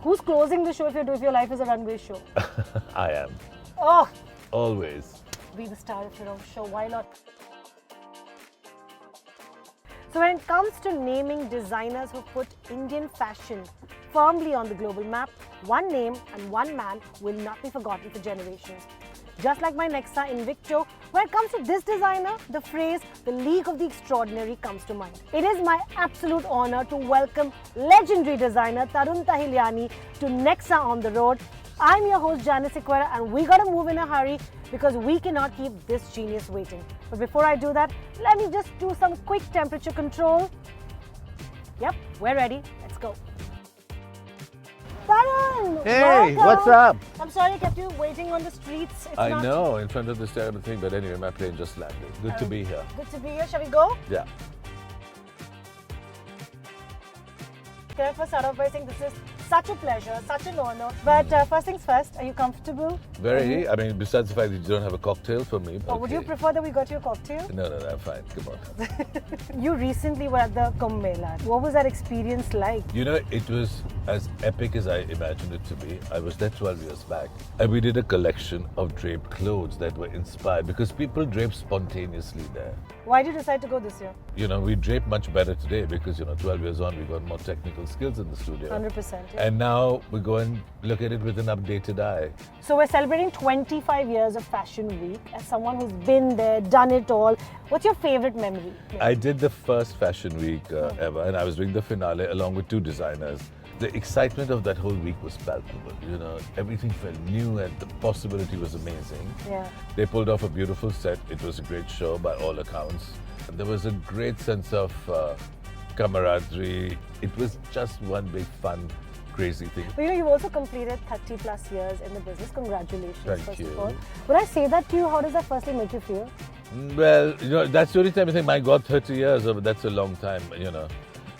Who's closing the show if your life is a runway show? I am. Oh, Always. be the star of your own show. Why not? So when it comes to naming designers who put Indian fashion firmly on the global map, one name and one man will not be forgotten for generations. Just like my NEXA Invicto, when it comes to this designer, the phrase the League of the Extraordinary comes to mind. It is my absolute honor to welcome legendary designer Tarun Tahiliani to NEXA On the Road. I'm your host Janice Sequeira, and we gotta move in a hurry because we cannot keep this genius waiting. But before I do that, let me just do some quick temperature control. Yep, we're ready. Let's go. Tarun! Hey, welcome. what's up? I'm sorry I kept you waiting on the streets. It's I not know, in front of this terrible thing, but anyway, my plane just landed. Good to be here. Good to be here. Shall we go? Yeah. Can I first start off by saying this is such a pleasure, such an honor. But first things first, are you comfortable? Very. I mean, besides the fact that you don't have a cocktail for me. Or would you prefer that we got you a cocktail? No, I'm fine. Come on. You recently were at the Kumbh Mela. What was that experience like? You know, it was as epic as I imagined it to be. I was there 12 years back. And we did a collection of draped clothes that were inspired because people drape spontaneously there. Why did you decide to go this year? You know, we drape much better today because, 12 years on, we got more technical skills in the studio. 100%. Yeah. And now we go and look at it with an updated eye. So we're celebrating 25 years of Fashion Week. As someone who's been there, done it all, what's your favorite memory? I did the first Fashion Week ever, and I was doing the finale along with two designers. The excitement of that whole week was palpable. Everything felt new and the possibility was amazing. Yeah. They pulled off a beautiful set. It was a great show by all accounts. And there was a great sense of camaraderie. It was just one big fun, crazy thing. But you've also completed 30 plus years in the business. Congratulations, Thank first you. of all. When I say that to you, how does that firstly make you feel? Well, that's the only time I think, my God, 30 years, that's a long time,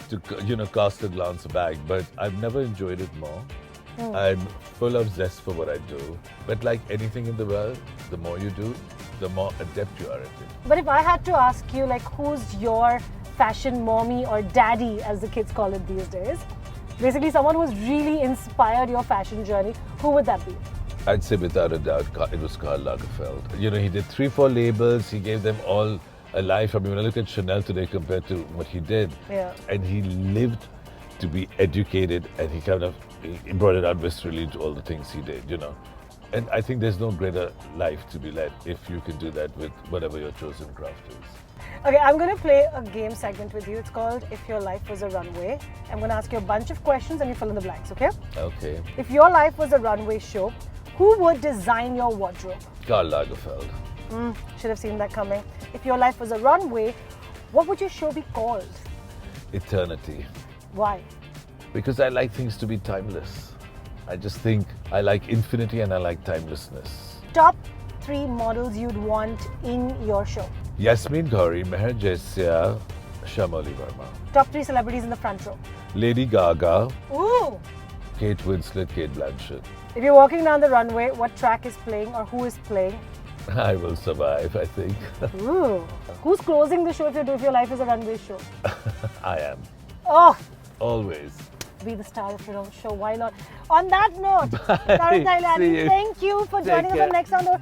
to cast a glance back. But I've never enjoyed it more. I'm full of zest for what I do. But like anything in the world, the more you do, the more adept you are at it. But if I had to ask you, who's your fashion mommy or daddy, as the kids call it these days? Basically, someone who's really inspired your fashion journey, who would that be? I'd say without a doubt, it was Karl Lagerfeld. He did 3-4 labels. He gave them all a life. I mean, when I look at Chanel today compared to what he did, and he lived to be educated, and he brought it out viscerally into all the things he did, And I think there's no greater life to be led if you can do that with whatever your chosen craft is. Okay, I'm going to play a game segment with you. It's called If Your Life Was a Runway. I'm going to ask you a bunch of questions and you fill in the blanks, okay? Okay. If your life was a runway show, who would design your wardrobe? Karl Lagerfeld. Should have seen that coming. If your life was a runway, what would your show be called? Eternity. Why? Because I like things to be timeless. I just think I like infinity and I like timelessness. Top 3 models you'd want in your show. Yasmin Gauri, Meher Jaisya, Shamoli Verma. Top 3 celebrities in the front row. Lady Gaga, Ooh! Kate Winslet, Kate Blanchett. If you're walking down the runway, what track is playing or who is playing? I will survive, I think. Ooh! Who's closing the show if your life is a runway show? I am. Oh! Always. Be the star of your own show. Why not? On that note, Tarun Tahiliani, thank you for joining us on NEXA On the Road.